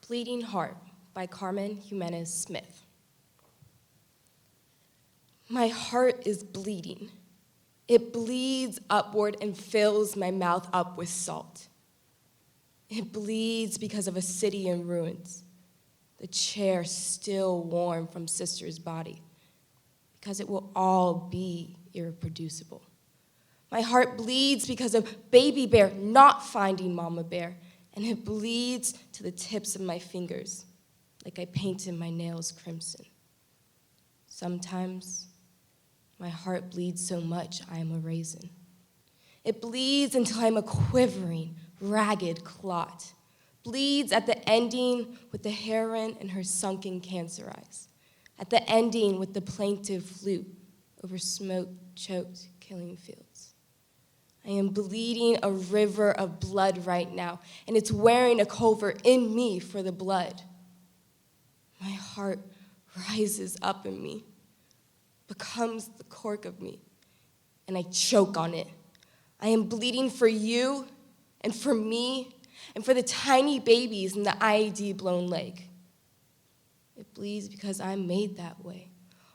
Pleading Heart by Carmen Jimenez Smith. My heart is bleeding. It bleeds upward and fills my mouth up with salt. It bleeds because of a city in ruins, the chair still warm from sister's body, because it will all be irreproducible. My heart bleeds because of baby bear not finding mama bear, and it bleeds to the tips of my fingers, like I painted my nails crimson. Sometimes my heart bleeds so much I am a raisin. It bleeds until I'm a quivering, ragged clot. Bleeds at the ending with the heron and her sunken cancer eyes. At the ending with the plaintive flute over smoke-choked killing fields. I am bleeding a river of blood right now, and it's wearing a cover in me for the blood. My heart rises up in me, becomes the cork of me, and I choke on it. I am bleeding for you, and for me, and for the tiny babies in the IED blown leg. It bleeds because I'm made that way,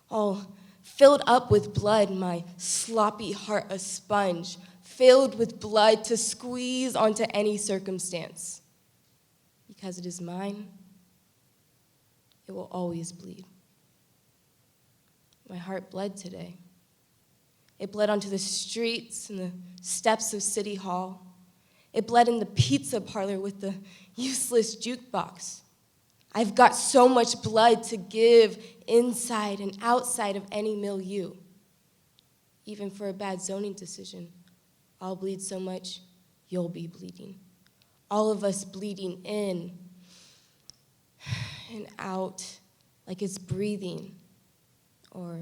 all filled up with blood, my sloppy heart a sponge, filled with blood to squeeze onto any circumstance. Because it is mine, it will always bleed. My heart bled today. It bled onto the streets and the steps of City Hall. It bled in the pizza parlor with the useless jukebox. I've got so much blood to give inside and outside of any milieu. Even for a bad zoning decision, I'll bleed so much, you'll be bleeding. All of us bleeding in and out like it's breathing or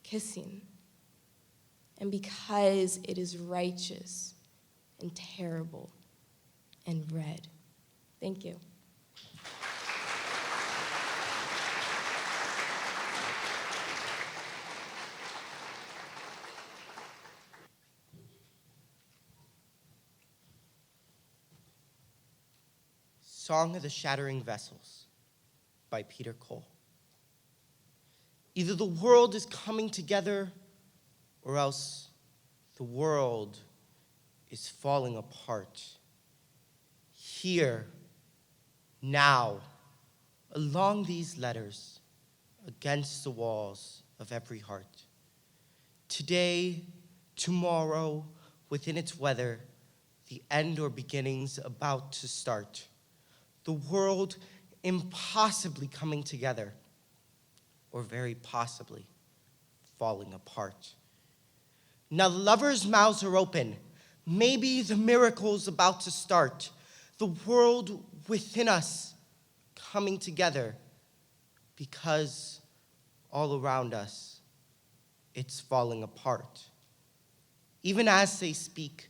kissing. And because it is righteous and terrible and red. Thank you. Song of the Shattering Vessels by Peter Cole. Either the world is coming together or else the world is falling apart. Here, now, along these letters, against the walls of every heart. Today, tomorrow, within its weather, the end or beginnings about to start. The world impossibly coming together, or very possibly falling apart. Now the lovers' mouths are open. Maybe the miracle's about to start. The world within us coming together, because all around us, it's falling apart. Even as they speak,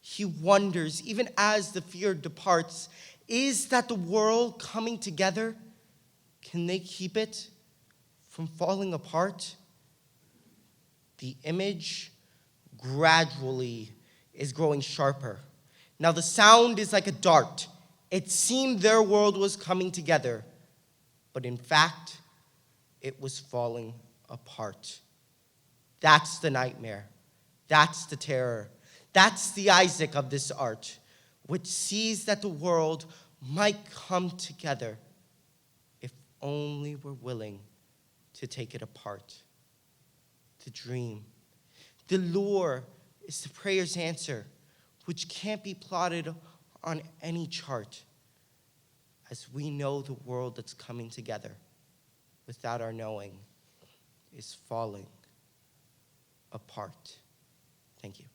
he wonders, even as the fear departs, is that the world coming together? Can they keep it from falling apart? The image gradually is growing sharper. Now the sound is like a dart. It seemed their world was coming together, but in fact, it was falling apart. That's the nightmare. That's the terror. That's the Isaac of this art, which sees that the world might come together if only we're willing to take it apart. The dream, the lure is the prayer's answer, which can't be plotted on any chart, as we know the world that's coming together without our knowing is falling apart. Thank you.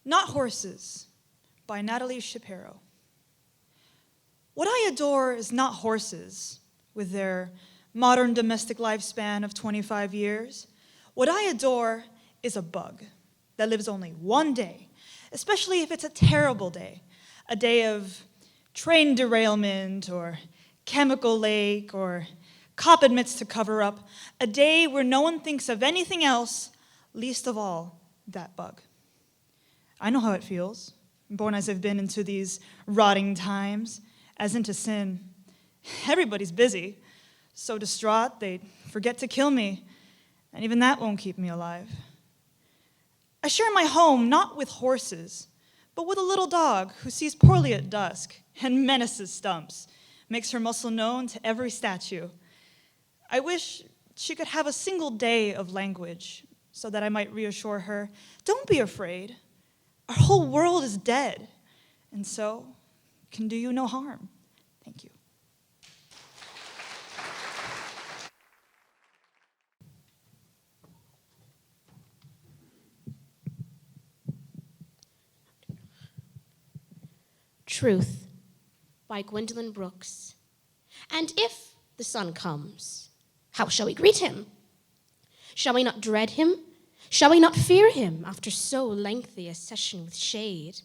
Not Horses by Natalie Shapiro. What I adore is not horses with their modern domestic lifespan of 25 years. What I adore is a bug that lives only one day, especially if it's a terrible day, a day of train derailment or chemical lake or Cop admits to cover up. A day where no one thinks of anything else, least of all, that bug. I know how it feels, born as I've been into these rotting times, as into sin. Everybody's busy, so distraught they forget to kill me, and even that won't keep me alive. I share my home not with horses, but with a little dog who sees poorly at dusk and menaces stumps, makes her muscle known to every statue. I wish she could have a single day of language so that I might reassure her, don't be afraid. Our whole world is dead, and so can do you no harm. Thank you. Truth by Gwendolyn Brooks. And if the sun comes, how shall we greet him? Shall we not dread him? Shall we not fear him after so lengthy a session with shade?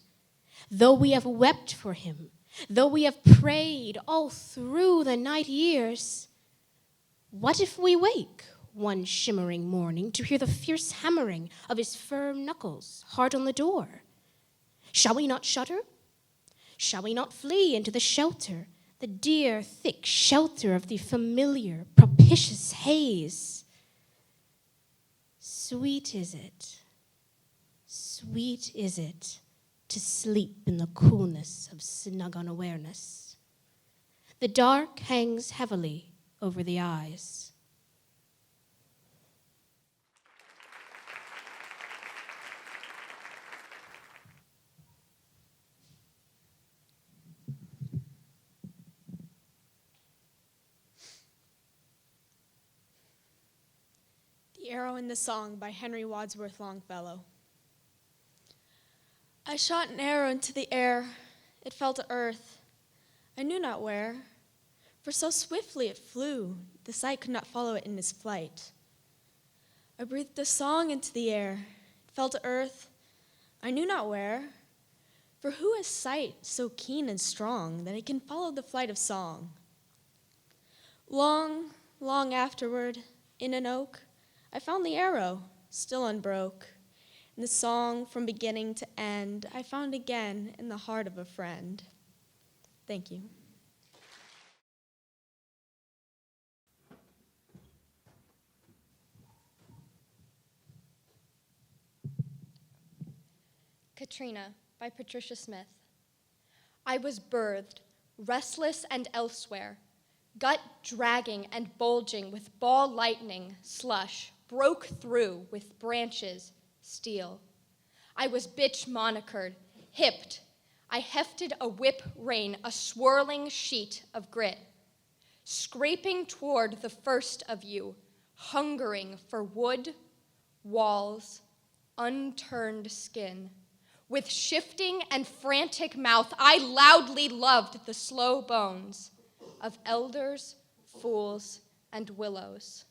Though we have wept for him, though we have prayed all through the night years, what if we wake one shimmering morning to hear the fierce hammering of his firm knuckles hard on the door? Shall we not shudder? Shall we not flee into the shelter, the dear, thick shelter of the familiar, propitious haze? Sweet is it to sleep in the coolness of snug unawareness. The dark hangs heavily over the eyes. The Arrow in the Song by Henry Wadsworth Longfellow. I shot an arrow into the air. It fell to earth. I knew not where, for so swiftly it flew, the sight could not follow it in its flight. I breathed a song into the air. It fell to earth. I knew not where, for who has sight so keen and strong that it can follow the flight of song? Long, long afterward, in an oak, I found the arrow, still unbroke, and the song from beginning to end I found again in the heart of a friend. Thank you. Catrina by Patricia Smith. I was birthed, restless and elsewhere, gut dragging and bulging with ball lightning, slush, broke through with branches, steel. I was bitch monikered, hipped. I hefted a whip rein, a swirling sheet of grit, scraping toward the first of you, hungering for wood, walls, unturned skin. With shifting and frantic mouth, I loudly loved the slow bones of elders, fools, and willows.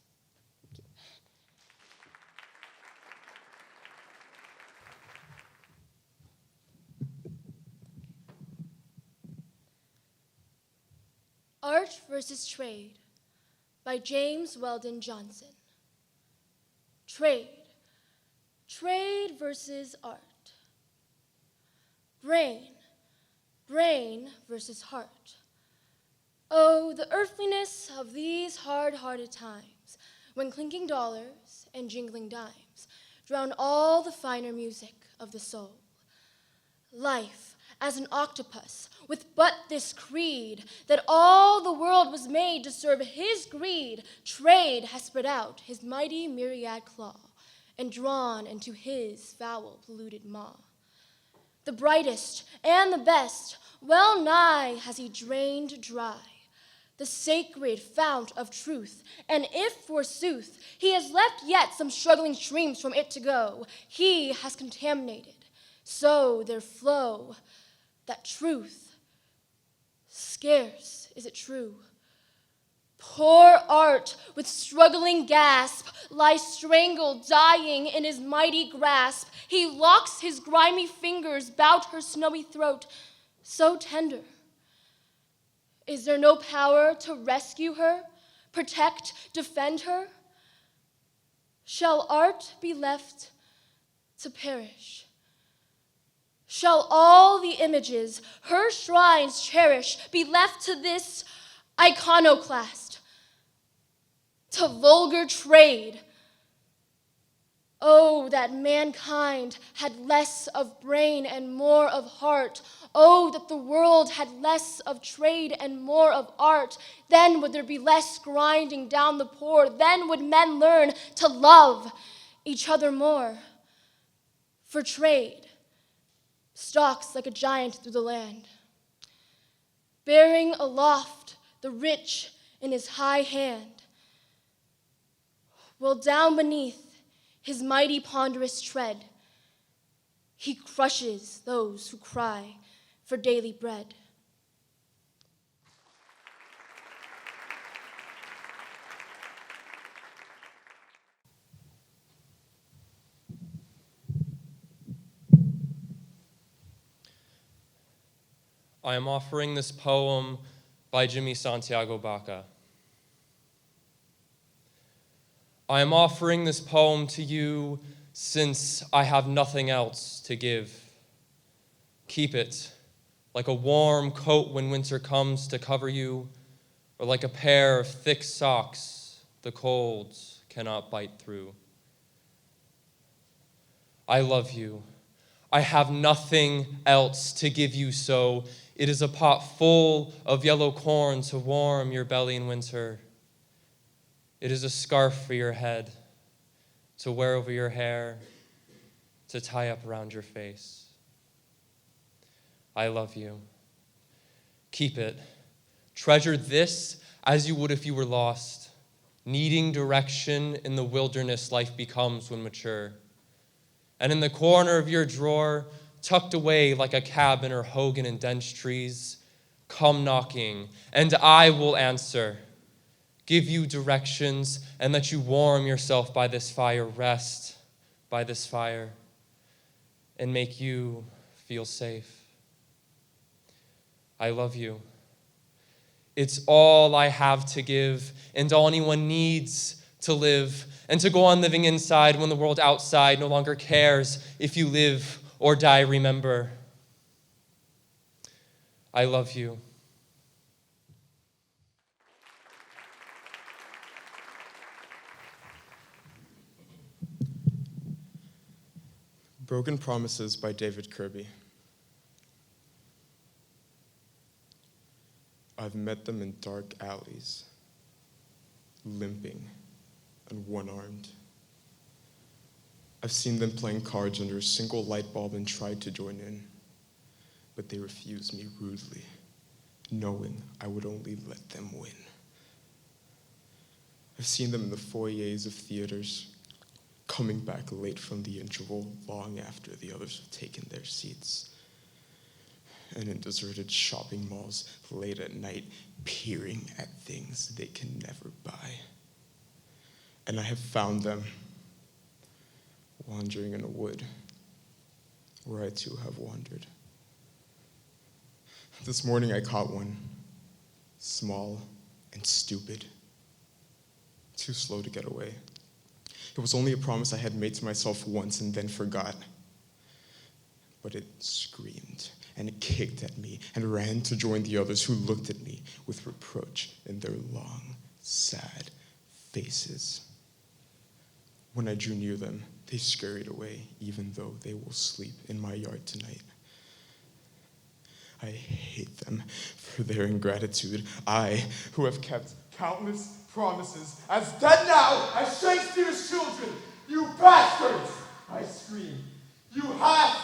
Art versus Trade by James Weldon Johnson. Trade. Trade versus art. Brain. Brain versus heart. Oh, the earthliness of these hard-hearted times, when clinking dollars and jingling dimes drown all the finer music of the soul. Life as an octopus, with but this creed, that all the world was made to serve his greed, trade has spread out his mighty myriad claw and drawn into his foul polluted maw. The brightest and the best, well nigh has he drained dry, the sacred fount of truth, and if forsooth he has left yet some struggling streams from it to go, he has contaminated, so there flow that truth, scarce is it true. Poor art, with struggling gasp, lies strangled, dying in his mighty grasp. He locks his grimy fingers about her snowy throat, so tender. Is there no power to rescue her? protect, defend her? Shall art be left to perish? Shall all the images her shrines cherish be left to this iconoclast, to vulgar trade? Oh, that mankind had less of brain and more of heart. Oh, that the world had less of trade and more of art. Then would there be less grinding down the poor. Then would men learn to love each other more. For trade stalks like a giant through the land, bearing aloft the rich in his high hand, while down beneath his mighty ponderous tread, he crushes those who cry for daily bread. I am offering this poem by Jimmy Santiago Baca. I am offering this poem to you since I have nothing else to give. Keep it like a warm coat when winter comes to cover you, or like a pair of thick socks the cold cannot bite through. I love you. I have nothing else to give you, so it is a pot full of yellow corn to warm your belly in winter. It is a scarf for your head to wear over your hair, to tie up around your face. I love you. Keep it. Treasure this as you would if you were lost, needing direction in the wilderness life becomes when mature. And in the corner of your drawer, tucked away like a cabin or Hogan and Dench trees, come knocking, and I will answer. Give you directions and let you warm yourself by this fire, rest by this fire, and make you feel safe. I love you. It's all I have to give and all anyone needs to live and to go on living inside when the world outside no longer cares if you live or die. Remember, I love you. Broken Promises by David Kirby. I've met them in dark alleys, limping and one-armed. I've seen them playing cards under a single light bulb and tried to join in, but they refused me rudely, knowing I would only let them win. I've seen them in the foyers of theaters, coming back late from the interval long after the others have taken their seats, and in deserted shopping malls late at night, peering at things they can never buy. And I have found them wandering in a wood where I too have wandered. This morning I caught one, small and stupid, too slow to get away. It was only a promise I had made to myself once and then forgot. But it screamed and it kicked at me and ran to join the others who looked at me with reproach in their long, sad faces. When I drew near them, they scurried away, even though they will sleep in my yard tonight. I hate them for their ingratitude. I, who have kept countless promises, as dead now as Shakespeare's children. You bastards! I scream. You have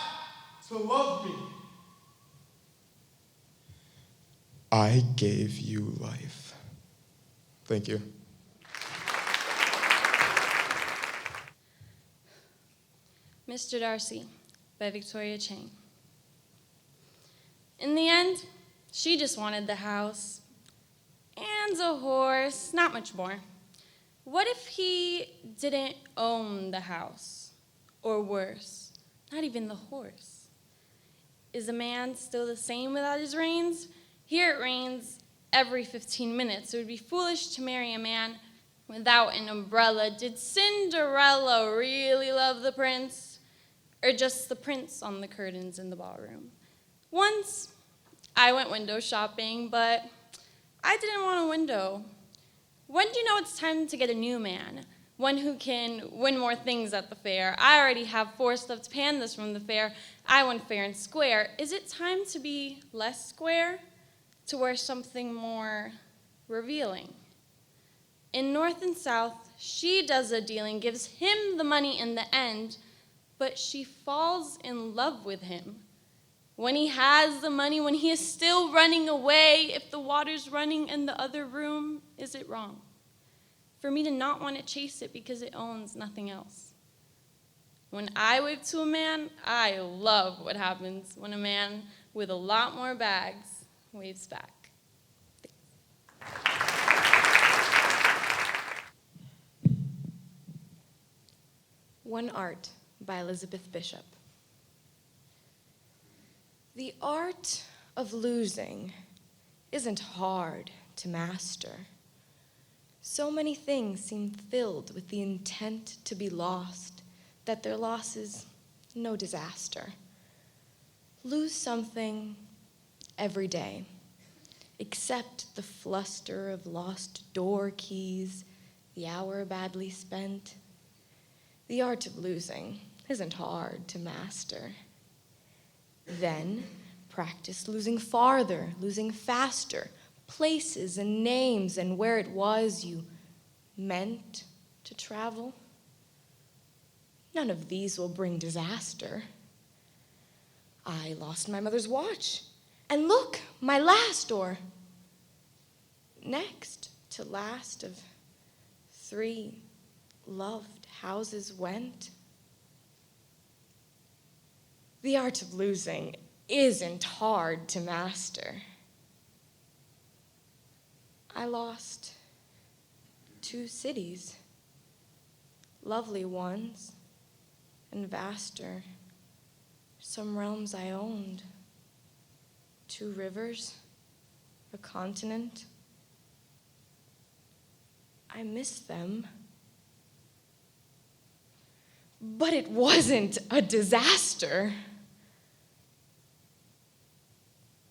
to love me. I gave you life. Thank you. Mr. Darcy by Victoria Chang. In the end, she just wanted the house and a horse, not much more. What if he didn't own the house? Or worse, not even the horse? Is a man still the same without his reins? Here it rains every 15 minutes. It would be foolish to marry a man without an umbrella. Did Cinderella really love the prince? Or just the prince on the curtains in the ballroom? Once, I went window shopping, but I didn't want a window. When do you know it's time to get a new man? One who can win more things at the fair. I already have 4 stuffed pandas from the fair. I won fair and square. Is it time to be less square? To wear something more revealing? In North and South, she does a dealing, gives him the money in the end, but she falls in love with him. When he has the money, when he is still running away, if the water's running in the other room, is it wrong for me to not want to chase it because it owns nothing else? When I wave to a man, I love what happens when a man with a lot more bags waves back. One Art by Elizabeth Bishop. The art of losing isn't hard to master. So many things seem filled with the intent to be lost that their loss is no disaster. Lose something every day, except the fluster of lost door keys, the hour badly spent. The art of losing isn't hard to master. Then practice losing farther, losing faster, places and names and where it was you meant to travel. None of these will bring disaster. I lost my mother's watch, and look, my last, or next to last of 3 loved houses went. The art of losing isn't hard to master. I lost 2 cities, lovely ones and vaster, some realms I owned, 2 rivers, a continent. I miss them. But it wasn't a disaster.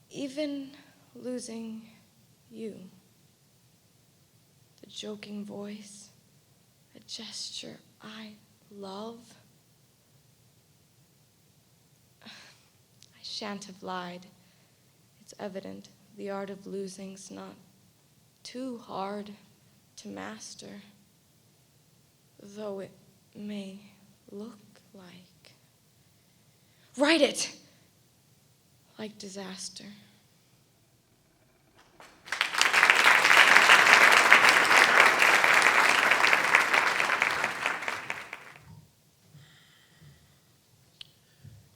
Even losing you, the joking voice, a gesture I love. I shan't have lied. It's evident the art of losing's not too hard to master, though it may look like. Write it like disaster.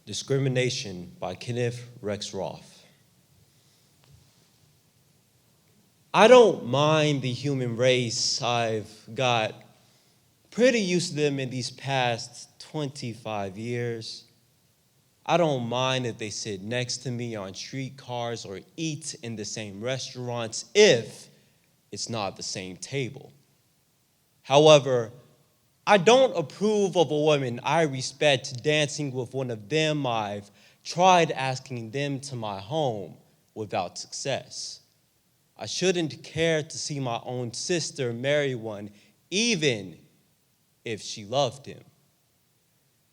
Discrimination by Kenneth Rexroth. I don't mind the human race. I've got pretty used to them in these past 25 years. I don't mind if they sit next to me on streetcars or eat in the same restaurants if it's not the same table. However, I don't approve of a woman I respect dancing with one of them. I've tried asking them to my home without success. I shouldn't care to see my own sister marry one, even if she loved him.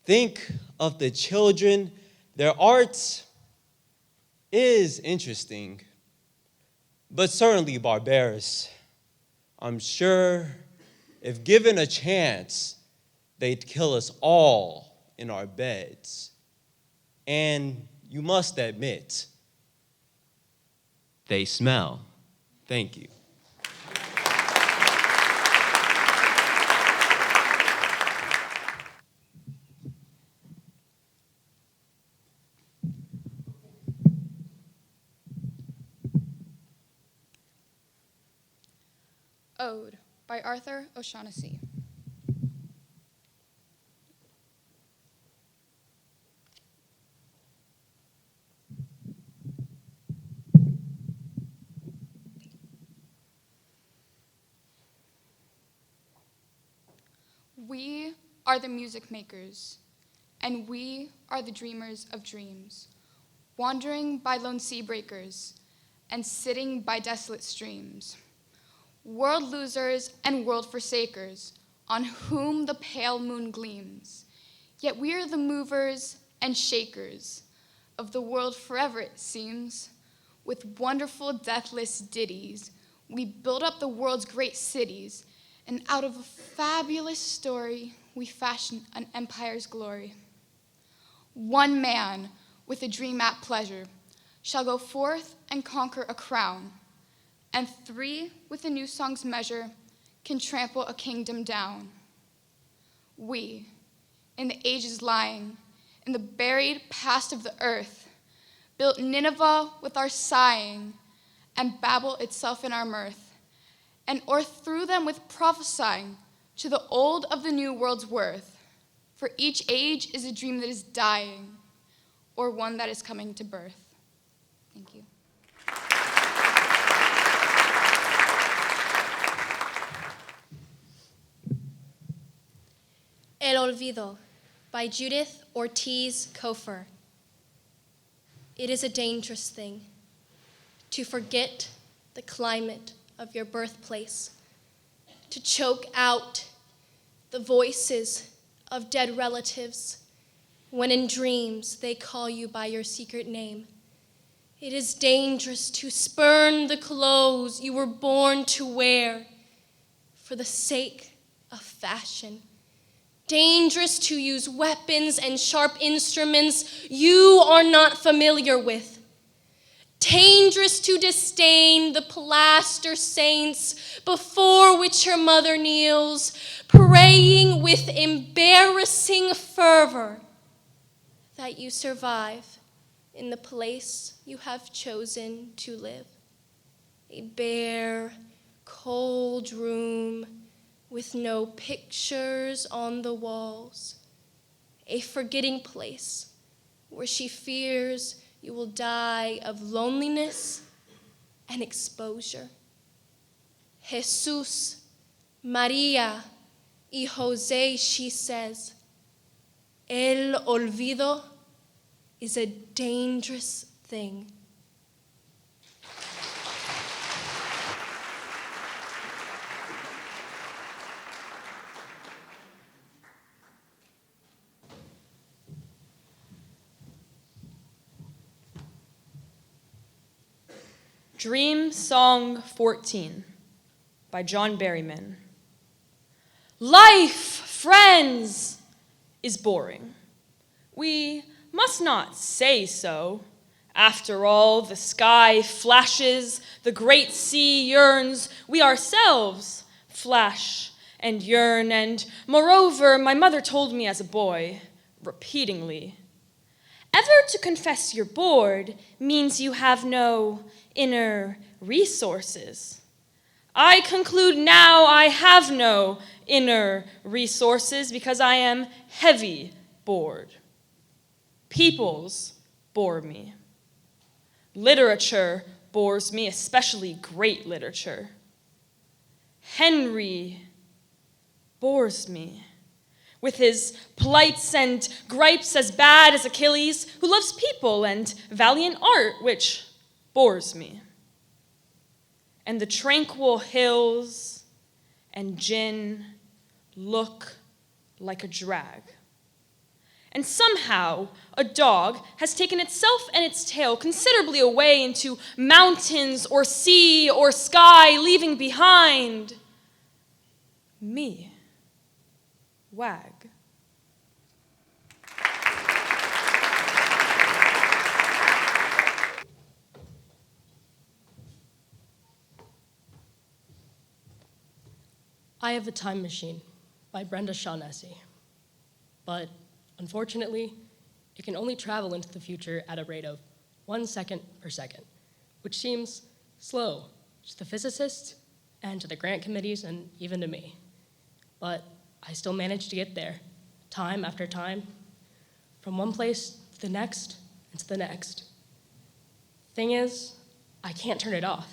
Think of the children. Their art is interesting, but certainly barbarous. I'm sure if given a chance, they'd kill us all in our beds. And you must admit, they smell. Thank you. Ode by Arthur O'Shaughnessy. We are the music makers, and we are the dreamers of dreams, wandering by lone sea breakers and sitting by desolate streams, world losers and world forsakers, on whom the pale moon gleams. Yet we are the movers and shakers of the world forever, it seems. With wonderful deathless ditties, we build up the world's great cities, and out of a fabulous story, we fashion an empire's glory. One man with a dream at pleasure shall go forth and conquer a crown, and three with a new song's measure can trample a kingdom down. We, in the ages lying, in the buried past of the earth, built Nineveh with our sighing, and Babel itself in our mirth, and o'erthrew them with prophesying to the old of the new world's worth. For each age is a dream that is dying, or one that is coming to birth. Thank you. El Olvido by Judith Ortiz Cofer. It is a dangerous thing to forget the climate of your birthplace, to choke out the voices of dead relatives when in dreams they call you by your secret name. It is dangerous to spurn the clothes you were born to wear for the sake of fashion. Dangerous to use weapons and sharp instruments you are not familiar with. Dangerous to disdain the plaster saints before which your mother kneels, praying with embarrassing fervor that you survive in the place you have chosen to live. A bare, cold room with no pictures on the walls. A forgetting place where she fears you will die of loneliness and exposure. Jesus, Maria, y Jose, she says, el olvido is a dangerous thing. Dream Song 14 by John Berryman. Life, friends, is boring. We must not say so. After all, the sky flashes, the great sea yearns, we ourselves flash and yearn, and moreover, my mother told me as a boy, repeatedly, ever to confess you're bored means you have no inner resources. I conclude now I have no inner resources because I am heavy bored. Peoples bore me. Literature bores me, especially great literature. Henry bores me with his plights and gripes as bad as Achilles, who loves people and valiant art, which bores me. And the tranquil hills and gin look like a drag. And somehow a dog has taken itself and its tail considerably away into mountains or sea or sky, leaving behind me, Wag. I Have a Time Machine by OShaughnessy. But unfortunately, it can only travel into the future at a rate of 1 second per second, which seems slow to the physicists and to the grant committees and even to me. But I still managed to get there, time after time, from one place to the next and to the next. Thing is, I can't turn it off.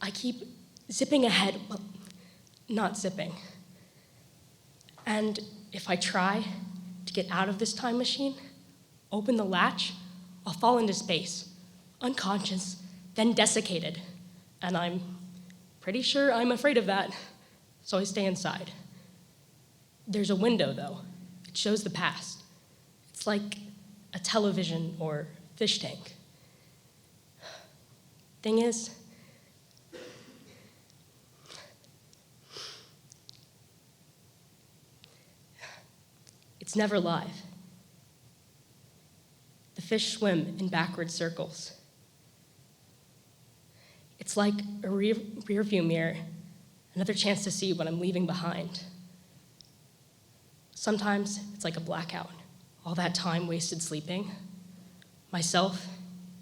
I keep zipping ahead, well, not zipping. And if I try to get out of this time machine, open the latch, I'll fall into space, unconscious, then desiccated. And I'm pretty sure I'm afraid of that, so I stay inside. There's a window, though. It shows the past. It's like a television or fish tank. Thing is, it's never live. The fish swim in backward circles. It's like a rearview mirror, another chance to see what I'm leaving behind. Sometimes it's like a blackout, all that time wasted sleeping. Myself,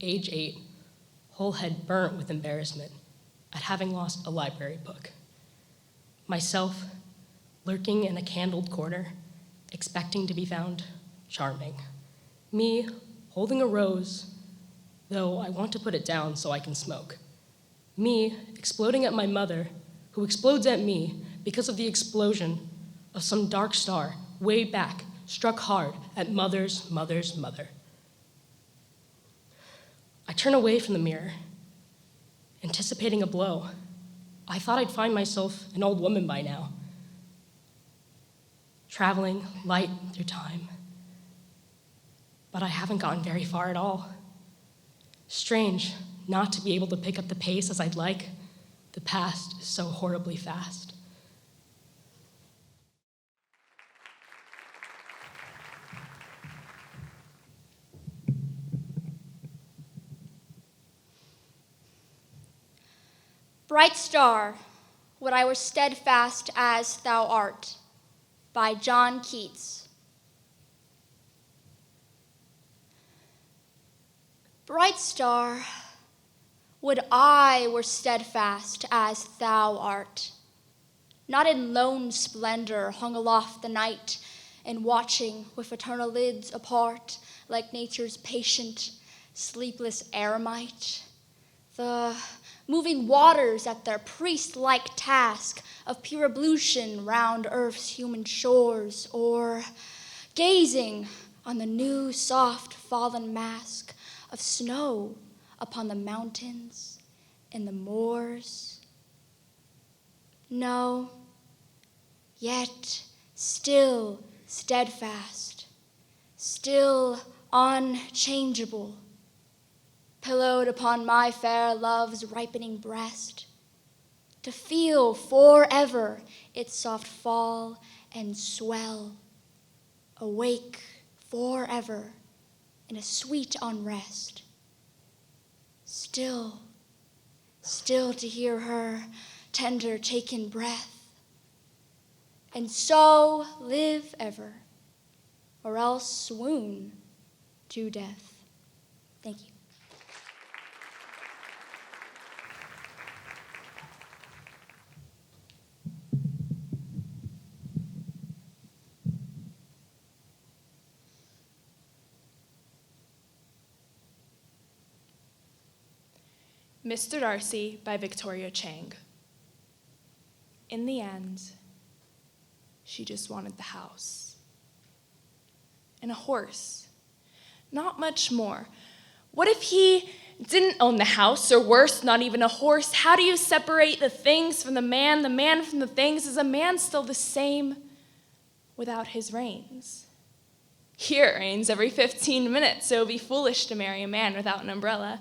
age 8, whole head burnt with embarrassment at having lost a library book. Myself, lurking in a candled corner, expecting to be found charming. Me, holding a rose, though I want to put it down so I can smoke. Me, exploding at my mother, who explodes at me because of the explosion of some dark star way back, struck hard at mother's mother's mother. I turn away from the mirror, anticipating a blow. I thought I'd find myself an old woman by now, traveling light through time. But I haven't gotten very far at all. Strange not to be able to pick up the pace as I'd like. The past is so horribly fast. Bright star, would I were steadfast as thou art, by John Keats. Bright star, would I were steadfast as thou art, not in lone splendor hung aloft the night, and watching with eternal lids apart, like nature's patient, sleepless eremite, the moving waters at their priest-like task of pure ablution round earth's human shores, or gazing on the new soft fallen mask of snow upon the mountains and the moors. No, yet still steadfast, still unchangeable, pillowed upon my fair love's ripening breast, to feel forever its soft fall and swell, awake forever in a sweet unrest. Still, still to hear her tender taken breath, and so live ever, or else swoon to death. Thank you. Mr. Darcy by Victoria Chang. In the end, she just wanted the house and a horse, not much more. What if he didn't own the house, or worse, not even a horse? How do you separate the things from the man from the things? Is a man still the same without his reins? Here it rains every 15 minutes, so it would be foolish to marry a man without an umbrella.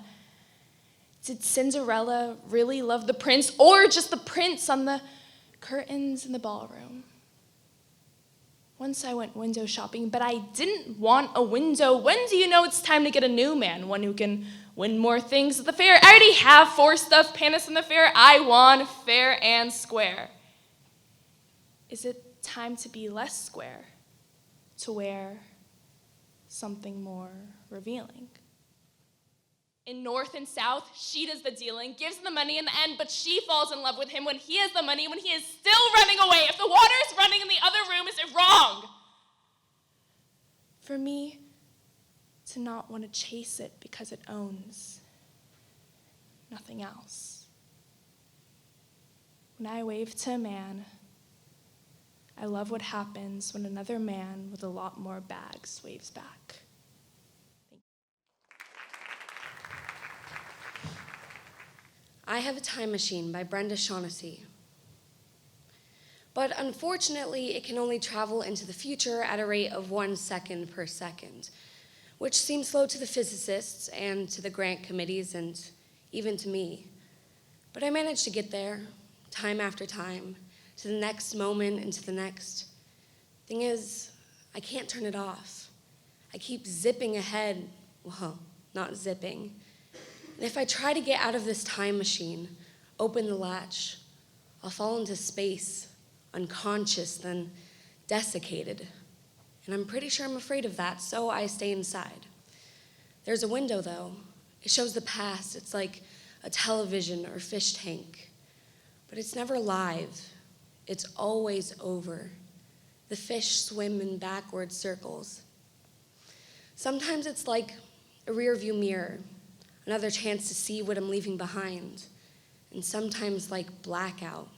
Did Cinderella really love the prince, or just the prince on the curtains in the ballroom? Once I went window shopping, but I didn't want a window. When do you know it's time to get a new man, one who can win more things at the fair? I already have 4 stuffed pandas in the fair. I want fair and square. Is it time to be less square, to wear something more revealing? In North and South, she does the dealing, gives the money in the end, but she falls in love with him when he has the money, when he is still running away. If the water is running in the other room, is it wrong? For me to not want to chase it because it owns nothing else. When I wave to a man, I love what happens when another man with a lot more bags waves back. I Have a Time Machine by OShaughnessy. But unfortunately, it can only travel into the future at a rate of 1 second per second, which seems slow to the physicists and to the grant committees and even to me. But I managed to get there, time after time, to the next moment and to the next. Thing is, I can't turn it off. I keep zipping ahead, well, not zipping. And if I try to get out of this time machine, open the latch, I'll fall into space, unconscious, then desiccated. And I'm pretty sure I'm afraid of that, so I stay inside. There's a window, though. It shows the past. It's like a television or fish tank. But it's never live. It's always over. The fish swim in backward circles. Sometimes it's like a rearview mirror, another chance to see what I'm leaving behind. And sometimes like blackout,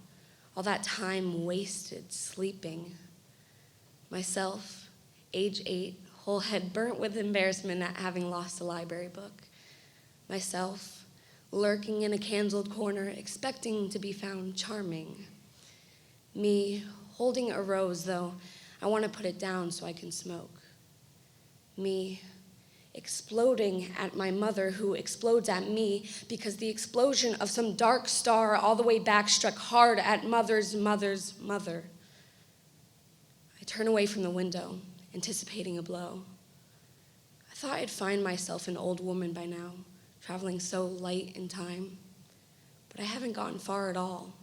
all that time wasted sleeping. Myself, age 8, whole head burnt with embarrassment at having lost a library book. Myself, lurking in a candled corner, expecting to be found charming. Me, holding a rose, though I want to put it down so I can smoke. Me, exploding at my mother, who explodes at me because the explosion of some dark star all the way back struck hard at mother's mother's mother. I turn away from the window, anticipating a blow. I thought I'd find myself an old woman by now, traveling so light in time, but I haven't gotten far at all.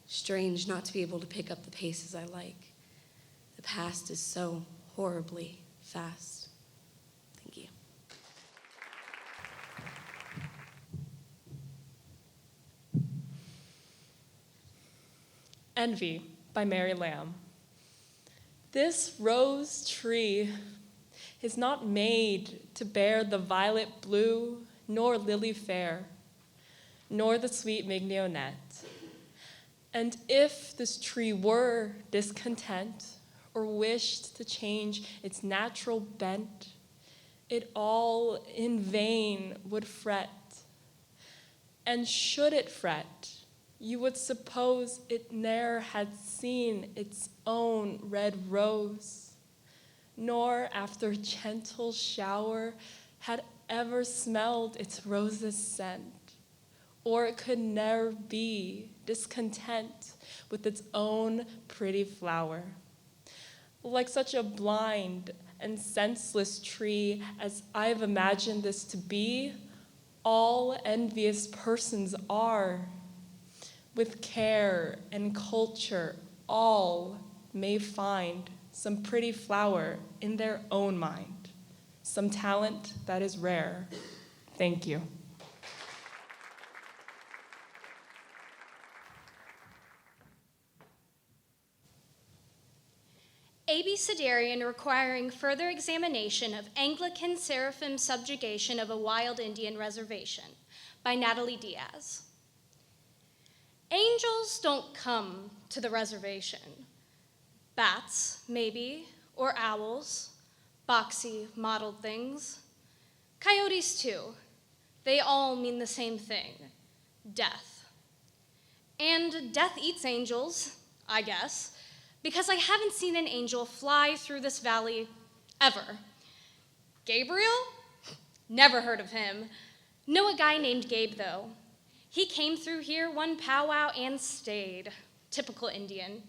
Strange not to be able to pick up the paces I like. The past is so horribly fast. Thank you. Envy by Mary Lamb. This rose tree is not made to bear the violet blue, nor lily fair, nor the sweet mignonette. And if this tree were discontent or wished to change its natural bent, it all in vain would fret. And should it fret, you would suppose it ne'er had seen its own red rose, nor after gentle shower had ever smelled its rose's scent, or it could ne'er be discontent with its own pretty flower. Like such a blind and senseless tree as I've imagined this to be, all envious persons are. With care and culture, all may find some pretty flower in their own mind, some talent that is rare. Thank you. A.B. Sedarian requiring further examination of Anglican seraphim subjugation of a wild Indian reservation by Natalie Diaz. Angels don't come to the reservation. Bats, maybe, or owls, boxy, mottled things. Coyotes, too. They all mean the same thing, death. And death eats angels, I guess, because I haven't seen an angel fly through this valley ever. Gabriel? Never heard of him. Know a guy named Gabe, though. He came through here one powwow and stayed. Typical Indian.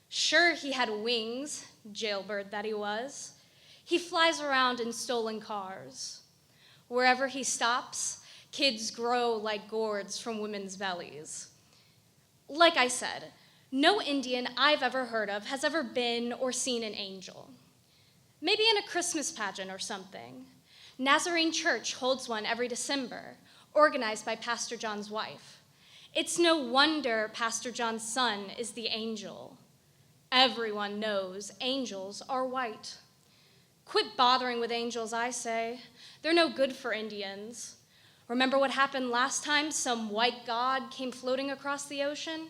Sure, he had wings, jailbird that he was. He flies around in stolen cars. Wherever he stops, kids grow like gourds from women's bellies. Like I said, no Indian I've ever heard of has ever been or seen an angel. Maybe in a Christmas pageant or something. Nazarene Church holds one every December, organized by Pastor John's wife. It's no wonder Pastor John's son is the angel. Everyone knows angels are white. Quit bothering with angels, I say. They're no good for Indians. Remember what happened last time some white god came floating across the ocean?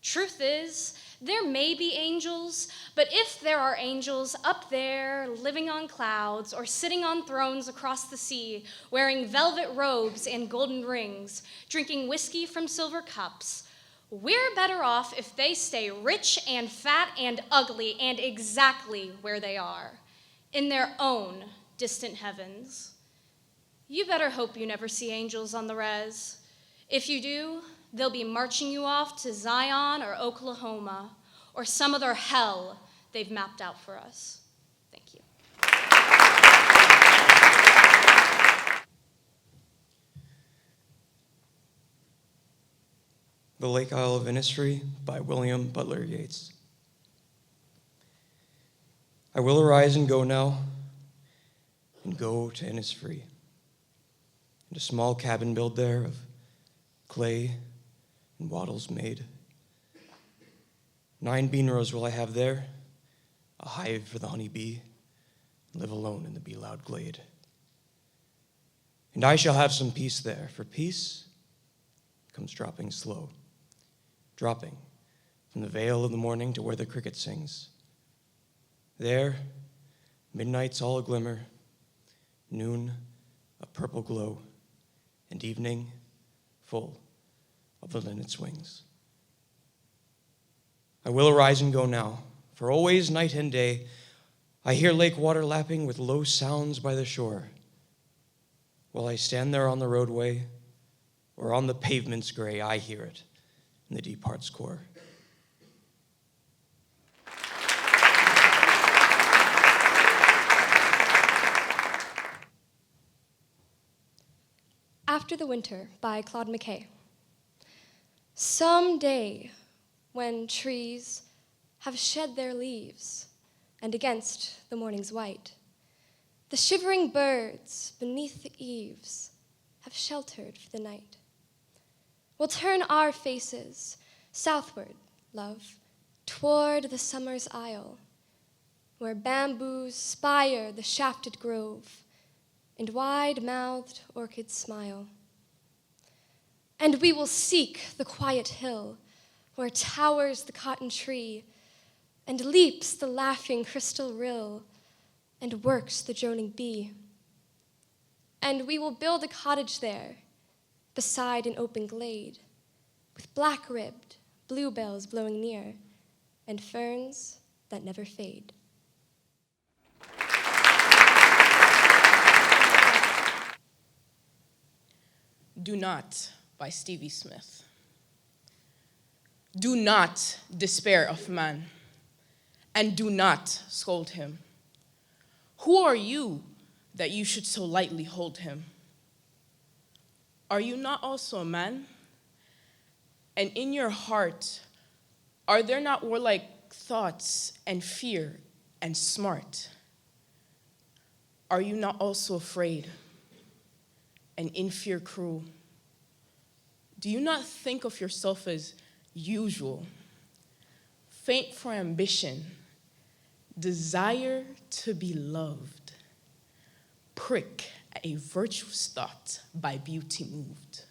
Truth is, there may be angels, but if there are angels up there living on clouds or sitting on thrones across the sea, wearing velvet robes and golden rings, drinking whiskey from silver cups, we're better off if they stay rich and fat and ugly and exactly where they are, in their own distant heavens. You better hope you never see angels on the res. If you do, they'll be marching you off to Zion or Oklahoma or some other hell they've mapped out for us. Thank you. The Lake Isle of Innisfree by William Butler Yeats. I will arise and go now, and go to Innisfree, and a small cabin build there of clay and wattles made. 9 bean rows will I have there, a hive for the honey bee, and live alone in the bee-loud glade. And I shall have some peace there, for peace comes dropping slow, dropping from the vale of the morning to where the cricket sings. There, midnight's all a glimmer, noon a purple glow, and evening full of the linnet's wings. I will arise and go now, for always night and day I hear lake water lapping with low sounds by the shore. While I stand there on the roadway or on the pavements gray, I hear it in the deep heart's core. After the Winter by Claude McKay. Some day when trees have shed their leaves and against the morning's white, the shivering birds beneath the eaves have sheltered for the night. We'll turn our faces southward, love, toward the summer's isle, where bamboos spire the shafted grove and wide-mouthed orchids smile. And we will seek the quiet hill where towers the cotton tree and leaps the laughing crystal rill and works the droning bee. And we will build a cottage there beside an open glade with black-ribbed bluebells blowing near and ferns that never fade. Do Not by Stevie Smith. Do not despair of man, and do not scold him. Who are you that you should so lightly hold him? Are you not also a man? And in your heart, are there not warlike thoughts and fear and smart? Are you not also afraid and in fear cruel? Do you not think of yourself as usual, faint for ambition, desire to be loved, prick at a virtuous thought by beauty moved?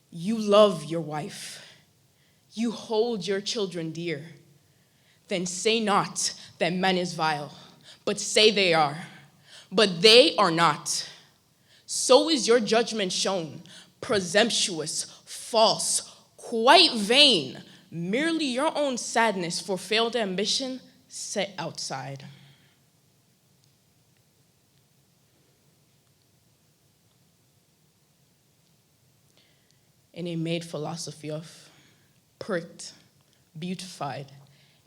You love your wife, you hold your children dear, then say not that man is vile, but say they are, but they are not. So is your judgment shown, presumptuous, false, quite vain, merely your own sadness for failed ambition set outside. In a made philosophy of, pricked, beautified,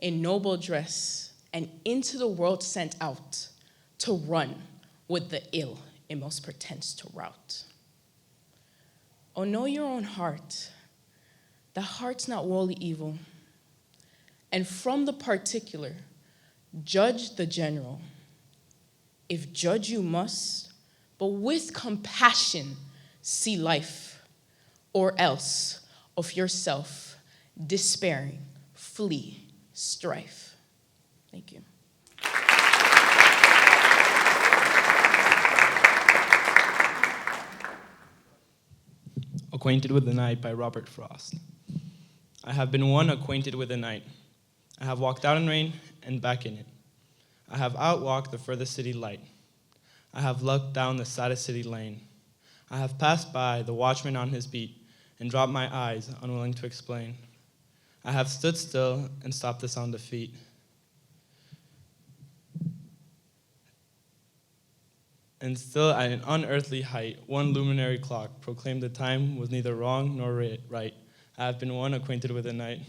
a noble dress, and into the world sent out to run with the ill it most pretends to rout. Oh, know your own heart. The heart's not wholly evil. And from the particular, judge the general. If judge you must, but with compassion see life, or else of yourself, despairing, flee strife. Thank you. Acquainted with the Night by Robert Frost. I have been one acquainted with the night. I have walked out in rain and back in it. I have outwalked the furthest city light. I have looked down the saddest city lane. I have passed by the watchman on his beat and dropped my eyes, unwilling to explain. I have stood still and stopped the sound of feet. And still at an unearthly height, one luminary clock proclaimed the time was neither wrong nor right. I have been one acquainted with the night.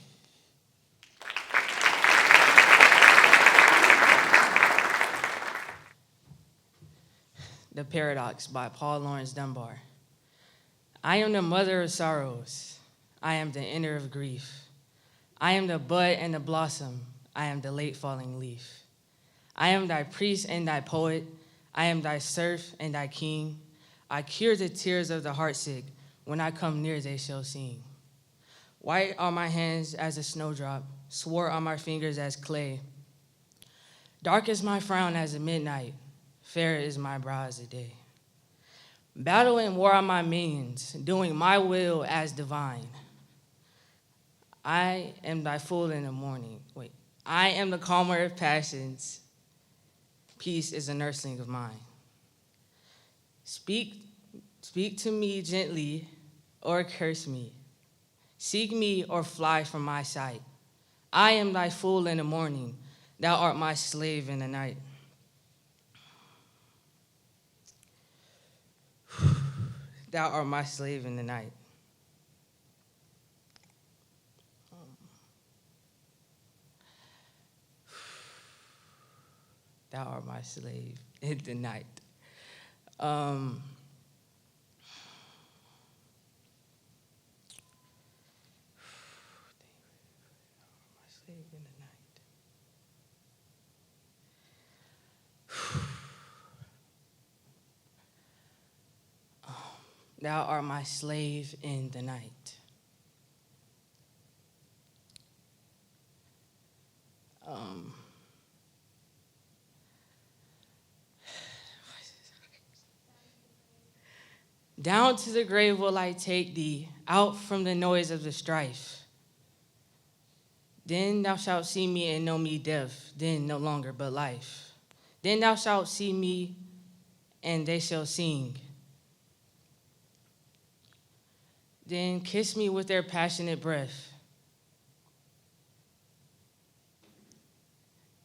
The Paradox by Paul Laurence Dunbar. I am the mother of sorrows. I am the ender of grief. I am the bud and the blossom. I am the late falling leaf. I am thy priest and thy poet. I am thy serf and thy king. I cure the tears of the heartsick. When I come near, they shall sing. White are my hands as a snowdrop. Swart are my fingers as clay. Dark is my frown as a midnight. Fair is my brow as a day. Battle and war are my minions, doing my will as divine. I am thy fool in the morning. I am the calmer of passions. Peace is a nursling of mine. Speak to me gently or curse me. Seek me or fly from my sight. I am thy fool in the morning. Thou art my slave in the night. Thou art my slave in the night. Thou art my slave in the night. Thou art my slave in the night. Down to the grave will I take thee, out from the noise of the strife. Then thou shalt see me and know me death, then no longer but life. Then thou shalt see me and they shall sing. Then kiss me with their passionate breath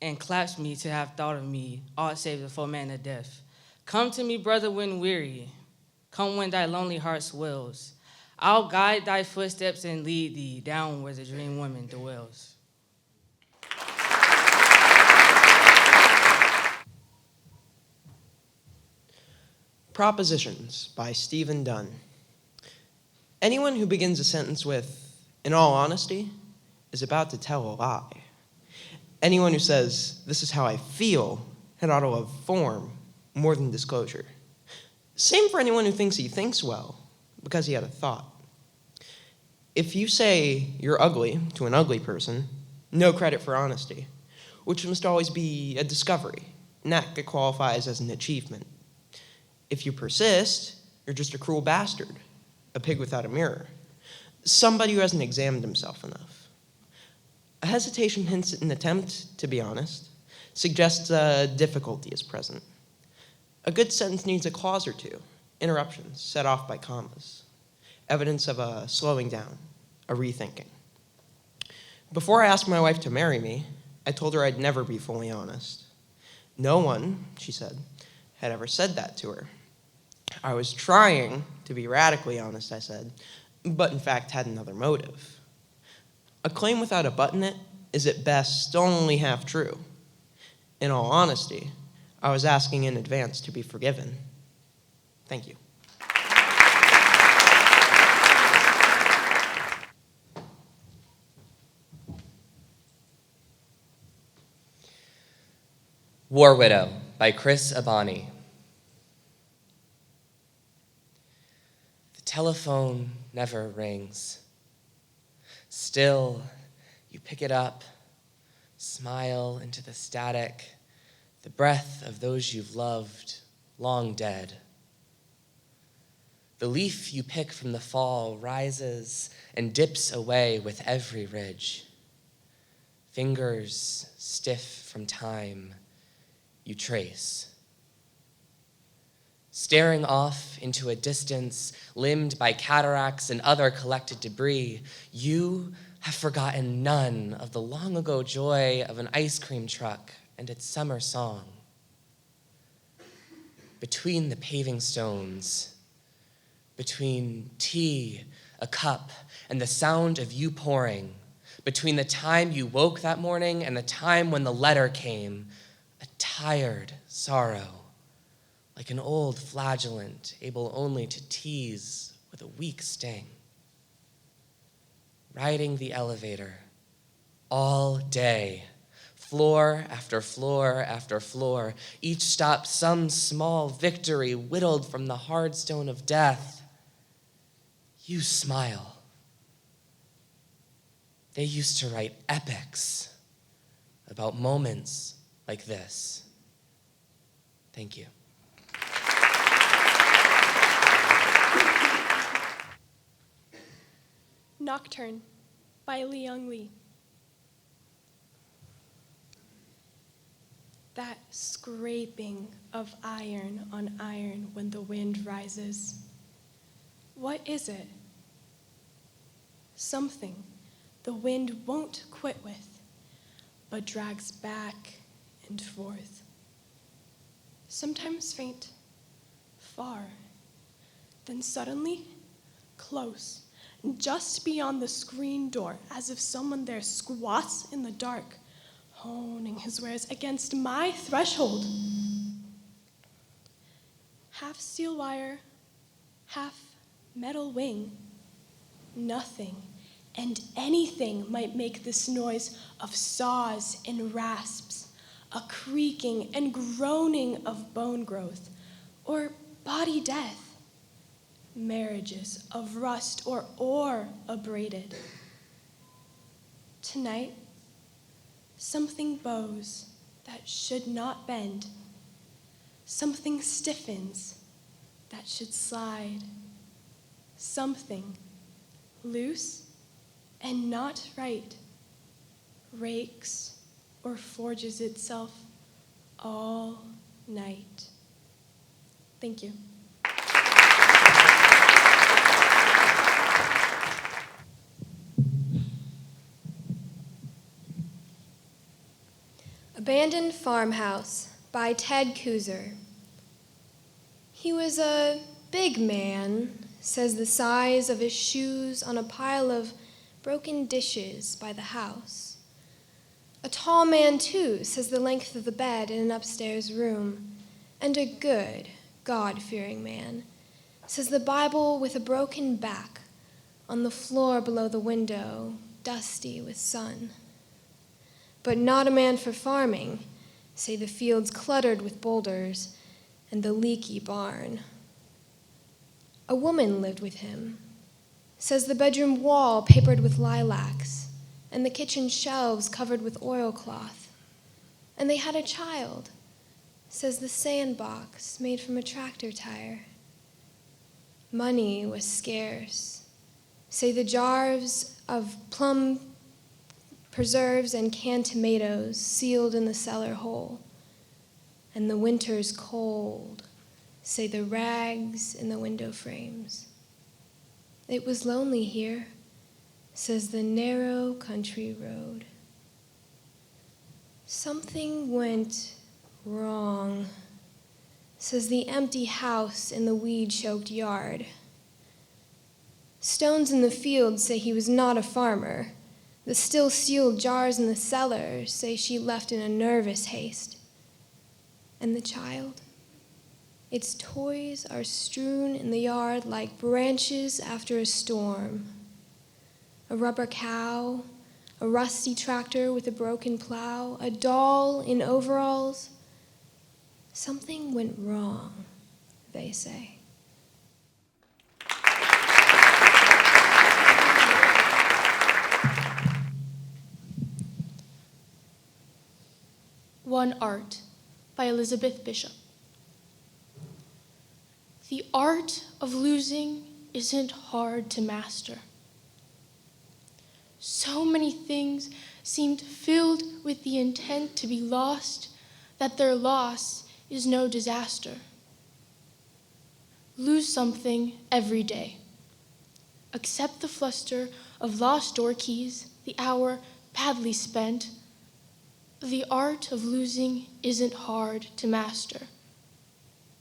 and clasp me to have thought of me, aught save the foeman of death. Come to me, brother, when weary. Come when thy lonely heart swells. I'll guide thy footsteps and lead thee down where the dream woman dwells. Propositions by Stephen Dunn. Anyone who begins a sentence with, "in all honesty," is about to tell a lie. Anyone who says, "this is how I feel," had ought to love form more than disclosure. Same for anyone who thinks he thinks well, because he had a thought. If you say you're ugly to an ugly person, no credit for honesty, which must always be a discovery, an act that qualifies as an achievement. If you persist, you're just a cruel bastard, a pig without a mirror, somebody who hasn't examined himself enough. A hesitation hints at an attempt to be honest, suggests a difficulty is present. A good sentence needs a clause or two, interruptions set off by commas, evidence of a slowing down, a rethinking. Before I asked my wife to marry me, I told her I'd never be fully honest. No one, she said, had ever said that to her. I was trying to be radically honest, I said, but in fact had another motive. A claim without a but in it is at best only half true. In all honesty, I was asking in advance to be forgiven. Thank you. War Widow by Chris Abani. The telephone never rings. Still, you pick it up, smile into the static, the breath of those you've loved, long dead. The leaf you pick from the fall rises and dips away with every ridge. Fingers stiff from time, you trace. Staring off into a distance limned by cataracts and other collected debris, you have forgotten none of the long-ago joy of an ice cream truck and its summer song. Between the paving stones, between tea, a cup, and the sound of you pouring, between the time you woke that morning and the time when the letter came, a tired sorrow, like an old flagellant able only to tease with a weak sting. Riding the elevator all day, floor after floor after floor, each stop some small victory whittled from the hard stone of death. You smile. They used to write epics about moments like this. Thank you. Nocturne by Liang Li. That scraping of iron on iron when the wind rises. What is it? Something the wind won't quit with, but drags back and forth. Sometimes faint, far, then suddenly close, just beyond the screen door, as if someone there squats in the dark, honing his wares against my threshold. Half steel wire, half metal wing. Nothing and anything might make this noise of saws and rasps, a creaking and groaning of bone growth, or body death, marriages of rust or ore abraded. Tonight, something bows that should not bend, something stiffens that should slide, something loose and not right rakes or forges itself all night. Thank you. Abandoned Farmhouse by Ted Kuzer. He was a big man, says the size of his shoes on a pile of broken dishes by the house. A tall man, too, says the length of the bed in an upstairs room. And a good, God-fearing man, says the Bible with a broken back on the floor below the window, dusty with sun. But not a man for farming, say the fields cluttered with boulders and the leaky barn. A woman lived with him, says the bedroom wall papered with lilacs and the kitchen shelves covered with oilcloth. And they had a child, says the sandbox made from a tractor tire. Money was scarce, say the jars of plum preserves and canned tomatoes sealed in the cellar hole. And the winter's cold, say the rags in the window frames. It was lonely here, says the narrow country road. Something went wrong, says the empty house in the weed-choked yard. Stones in the field say he was not a farmer. The still sealed jars in the cellar say she left in a nervous haste. And the child? Its toys are strewn in the yard like branches after a storm. A rubber cow, a rusty tractor with a broken plow, a doll in overalls. Something went wrong, they say. One Art by Elizabeth Bishop. The art of losing isn't hard to master. So many things seemed filled with the intent to be lost that their loss is no disaster. Lose something every day. Accept the fluster of lost door keys, the hour badly spent. The art of losing isn't hard to master.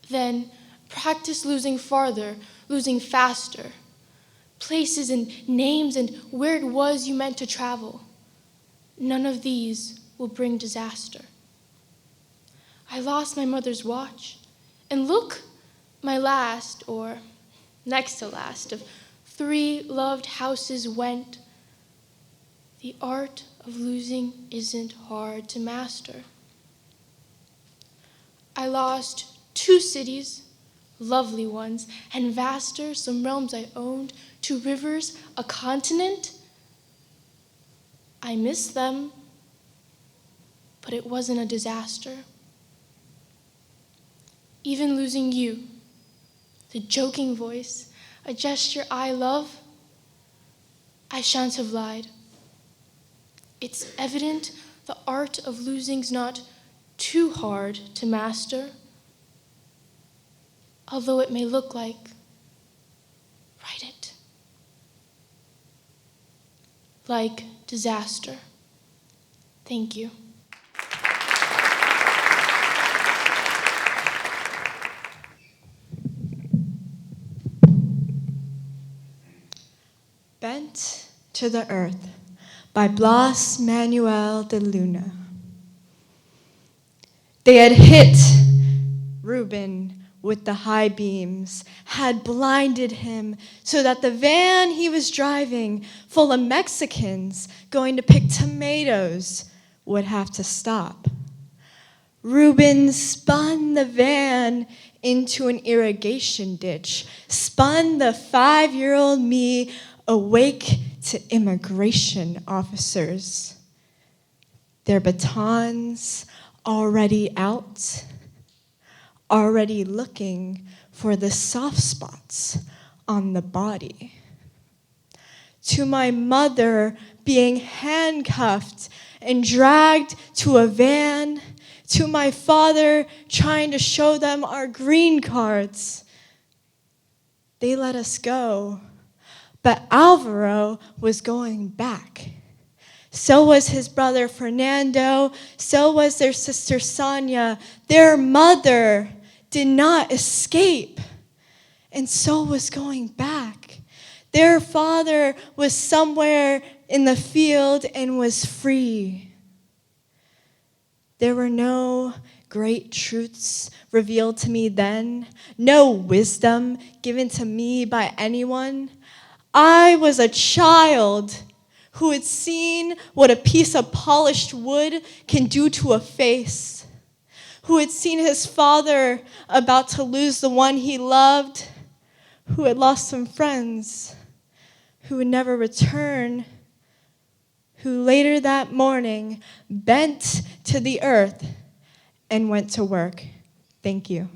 Then practice losing farther, losing faster. Places and names and where it was you meant to travel. None of these will bring disaster. I lost my mother's watch, and look, my last, or next to last, of 3 loved houses went. The art of losing isn't hard to master. I lost 2 cities, lovely ones, and vaster, some realms I owned, 2 rivers, a continent. I miss them, but it wasn't a disaster. Even losing you, the joking voice, a gesture I love, I shan't have lied. It's evident the art of losing's not too hard to master, although it may look like, write it, like disaster. Thank you. Bent to the Earth by Blas Manuel de Luna. They had hit Reuben with the high beams, had blinded him so that the van he was driving, full of Mexicans going to pick tomatoes, would have to stop. Reuben spun the van into an irrigation ditch, spun the 5-year-old me awake to immigration officers. Their batons already out, already looking for the soft spots on the body. To my mother being handcuffed and dragged to a van, to my father trying to show them our green cards. They let us go, but Alvaro was going back. So was his brother Fernando, so was their sister Sonia. Their mother did not escape, and so was going back. Their father was somewhere in the field and was free. There were no great truths revealed to me then, no wisdom given to me by anyone. I was a child who had seen what a piece of polished wood can do to a face, who had seen his father about to lose the one he loved, who had lost some friends, who would never return, who later that morning bent to the earth and went to work. Thank you.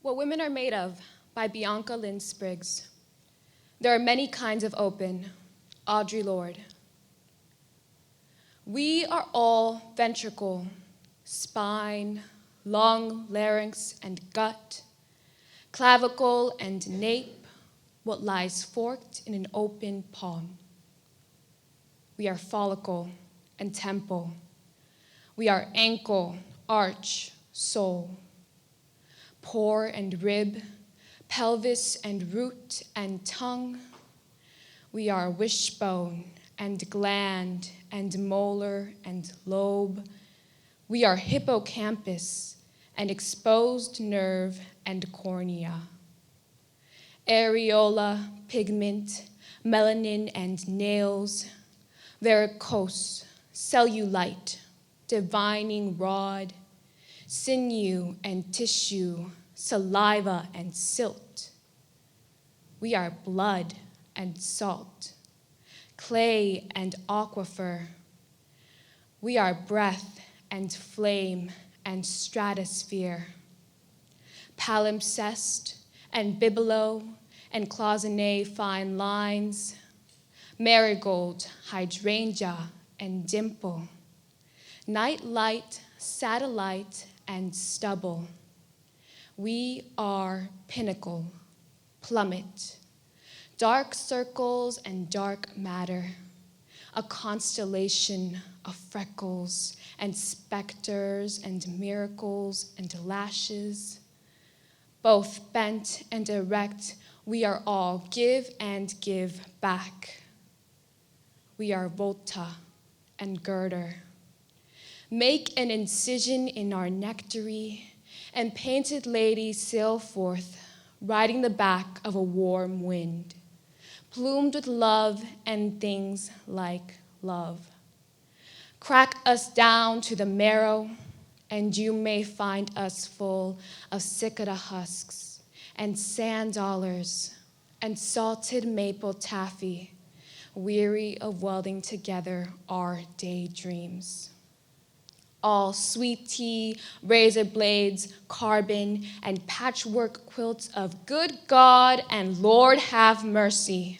What Women Are Made Of by Bianca Lynn Spriggs. There are many kinds of open. Audre Lorde. We are all ventricle, spine, lung, larynx, and gut, clavicle and nape, what lies forked in an open palm. We are follicle and temple. We are ankle, arch, sole, pore and rib, pelvis and root and tongue. We are wishbone and gland and molar and lobe. We are hippocampus and exposed nerve and cornea. Areola, pigment, melanin and nails, varicose, cellulite, divining rod, sinew and tissue, saliva and silt. We are blood and salt, clay and aquifer. We are breath and flame and stratosphere. Palimpsest and bibelot and cloisonne fine lines, marigold, hydrangea, and dimple, night light, satellite, and stubble. We are pinnacle, plummet, dark circles and dark matter, a constellation of freckles and specters and miracles and lashes. Both bent and erect, we are all give and give back. We are volta and girder. Make an incision in our nectary, and painted ladies sail forth, riding the back of a warm wind, plumed with love and things like love. Crack us down to the marrow, and you may find us full of cicada husks and sand dollars and salted maple taffy, weary of welding together our daydreams. All sweet tea, razor blades, carbon, and patchwork quilts of good God and Lord have mercy.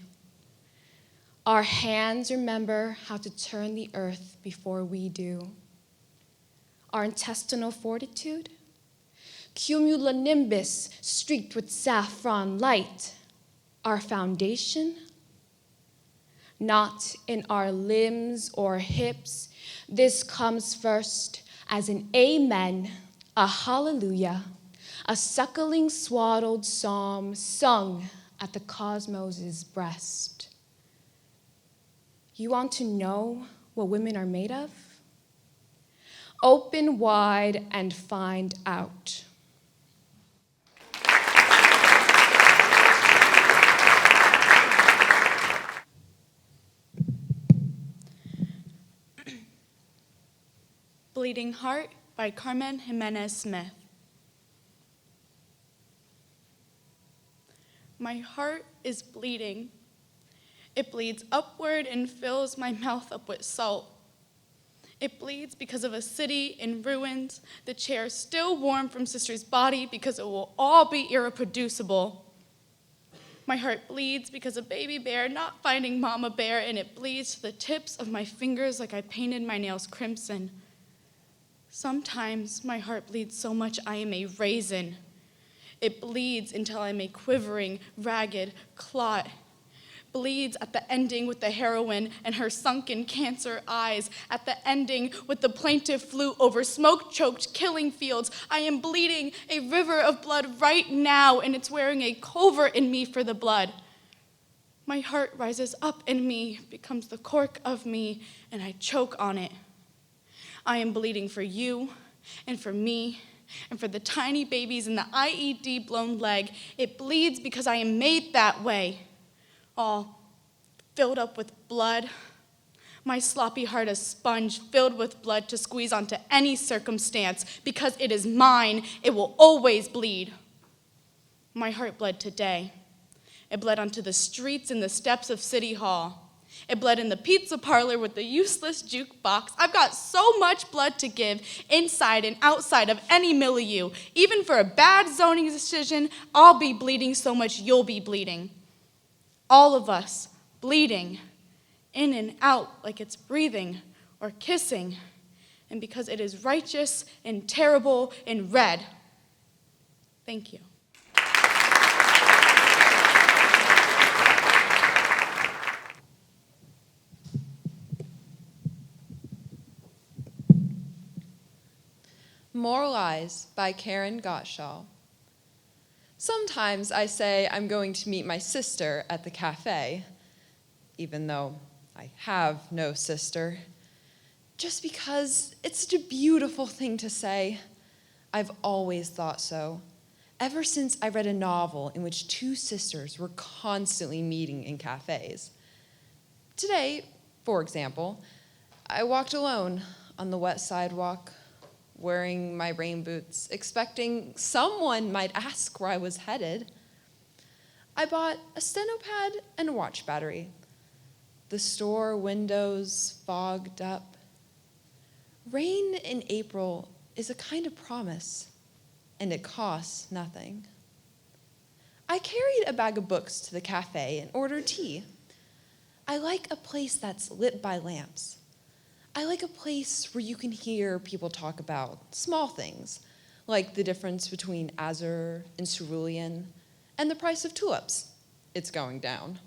Our hands remember how to turn the earth before we do. Our intestinal fortitude, cumulonimbus streaked with saffron light, our foundation, not in our limbs or hips. This comes first as an amen, a hallelujah, a suckling swaddled psalm sung at the cosmos's breast. You want to know what women are made of? Open wide and find out. Pleading Heart by Carmen Jimenez Smith. My heart is bleeding. It bleeds upward and fills my mouth up with salt. It bleeds because of a city in ruins, the chair still warm from sister's body because it will all be irreproducible. My heart bleeds because of baby bear not finding mama bear, and it bleeds to the tips of my fingers like I painted my nails crimson. Sometimes my heart bleeds so much I am a raisin. It bleeds until I'm a quivering, ragged clot. Bleeds at the ending with the heroine and her sunken cancer eyes. At the ending with the plaintive flute over smoke-choked killing fields. I am bleeding a river of blood right now, and it's wearing a covert in me for the blood. My heart rises up in me, becomes the cork of me, and I choke on it. I am bleeding for you and for me and for the tiny babies in the IED blown leg. It bleeds because I am made that way. All filled up with blood. My sloppy heart a sponge filled with blood to squeeze onto any circumstance. Because it is mine, it will always bleed. My heart bled today. It bled onto the streets and the steps of City Hall. It bled in the pizza parlor with the useless jukebox. I've got so much blood to give inside and outside of any milieu. Even for a bad zoning decision, I'll be bleeding so much you'll be bleeding. All of us bleeding in and out like it's breathing or kissing. And because it is righteous and terrible and red. Thank you. Moralize by Karen Gottschall. Sometimes I say I'm going to meet my sister at the cafe, even though I have no sister, just because it's such a beautiful thing to say. I've always thought so, ever since I read a novel in which two sisters were constantly meeting in cafes. Today, for example, I walked alone on the wet sidewalk, wearing my rain boots, expecting someone might ask where I was headed. I bought a stenopad and a watch battery. The store windows fogged up. Rain in April is a kind of promise, and it costs nothing. I carried a bag of books to the cafe and ordered tea. I like a place that's lit by lamps. I like a place where you can hear people talk about small things, like the difference between azure and cerulean, and the price of tulips. It's going down.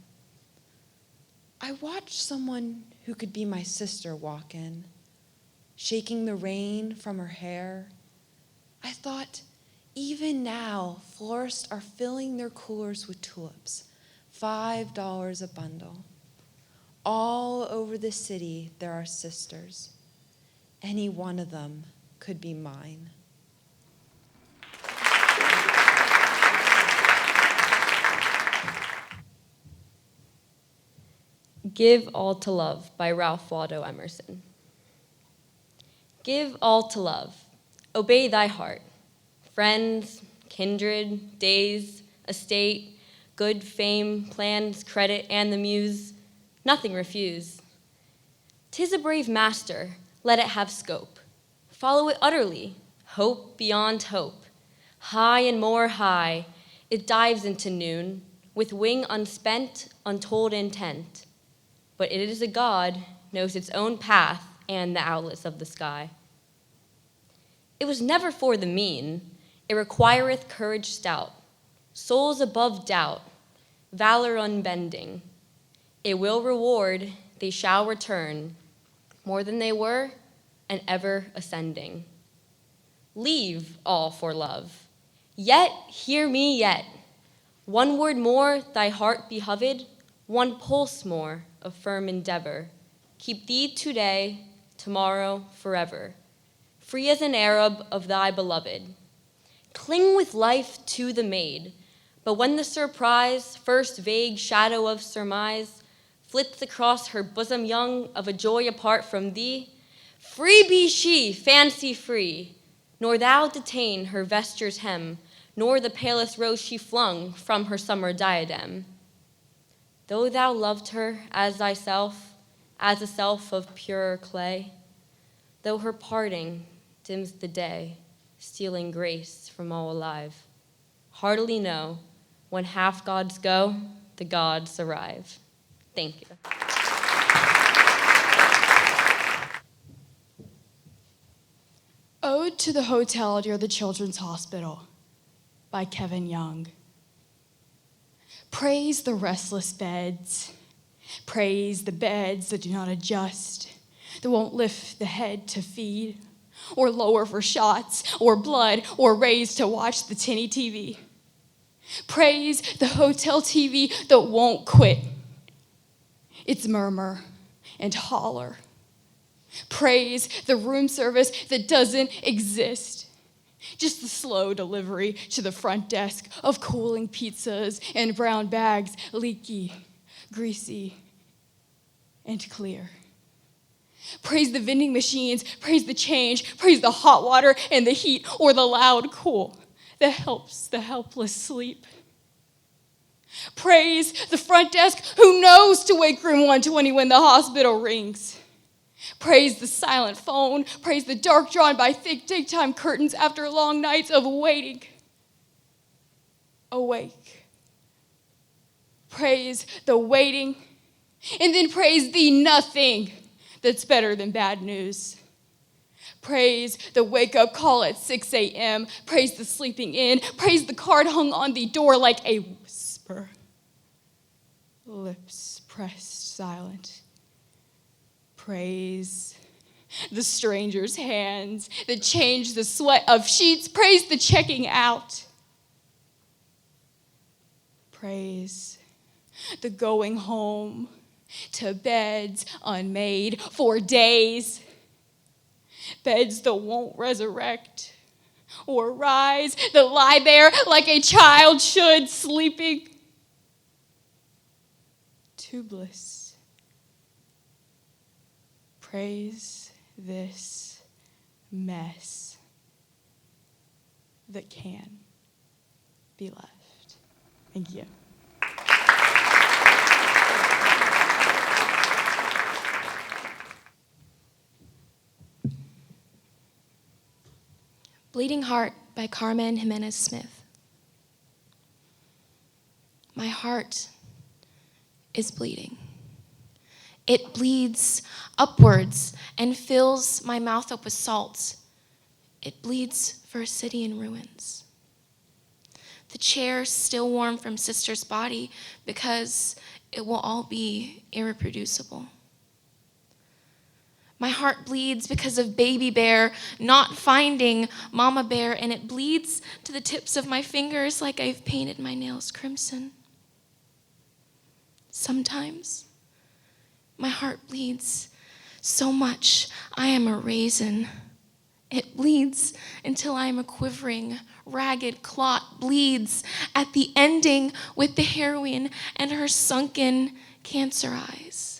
I watched someone who could be my sister walk in, shaking the rain from her hair. I thought, even now, florists are filling their coolers with tulips, $5 a bundle. All over the city, there are sisters. Any one of them could be mine. Give All to Love by Ralph Waldo Emerson. Give all to love. Obey thy heart. Friends, kindred, days, estate, good fame, plans, credit, and the muse, nothing refuse. 'Tis a brave master, let it have scope. Follow it utterly, hope beyond hope. High and more high, it dives into noon, with wing unspent, untold intent. But it is a god, knows its own path and the outlets of the sky. It was never for the mean, it requireth courage stout, souls above doubt, valor unbending. It will reward, they shall return, more than they were, and ever ascending. Leave all for love. Yet, hear me yet. One word more, thy heart behoved, one pulse more of firm endeavor. Keep thee today, tomorrow, forever, free as an Arab of thy beloved. Cling with life to the maid, but when the surprise, first vague shadow of surmise, flits across her bosom young of a joy apart from thee, free be she, fancy free, nor thou detain her vesture's hem, nor the palest rose she flung from her summer diadem. Though thou loved her as thyself, as a self of purer clay, though her parting dims the day, stealing grace from all alive, heartily know, when half gods go, the gods arrive. Thank you. Ode to the Hotel near the Children's Hospital by Kevin Young. Praise the restless beds. Praise the beds that do not adjust, that won't lift the head to feed, or lower for shots, or blood, or raise to watch the tinny TV. Praise the hotel TV that won't quit its murmur and holler. Praise the room service that doesn't exist. Just the slow delivery to the front desk of cooling pizzas and brown bags, leaky, greasy, and clear. Praise the vending machines, praise the change, praise the hot water and the heat, or the loud cool that helps the helpless sleep. Praise the front desk who knows to wake room 120 when the hospital rings. Praise the silent phone, praise the dark drawn by thick daytime curtains after long nights of waiting. Awake. Praise the waiting, and then praise the nothing that's better than bad news. Praise the wake-up call at 6 a.m., praise the sleeping in, praise the card hung on the door like a whisper. Lips pressed silent. Praise the stranger's hands that change the sweat of sheets. Praise the checking out. Praise the going home to beds unmade for days. Beds that won't resurrect or rise, that lie there like a child should, sleeping. Tubeless. Praise this mess that can be left. Thank you. Bleeding Heart by Carmen Jimenez Smith. My heart is bleeding. It bleeds upwards and fills my mouth up with salt. It bleeds for a city in ruins. The chair still warm from sister's body because it will all be irreproducible. My heart bleeds because of baby bear not finding mama bear, and it bleeds to the tips of my fingers like I've painted my nails crimson. Sometimes my heart bleeds so much I am a raisin. It bleeds until I am a quivering, ragged clot, bleeds at the ending with the heroine and her sunken cancer eyes.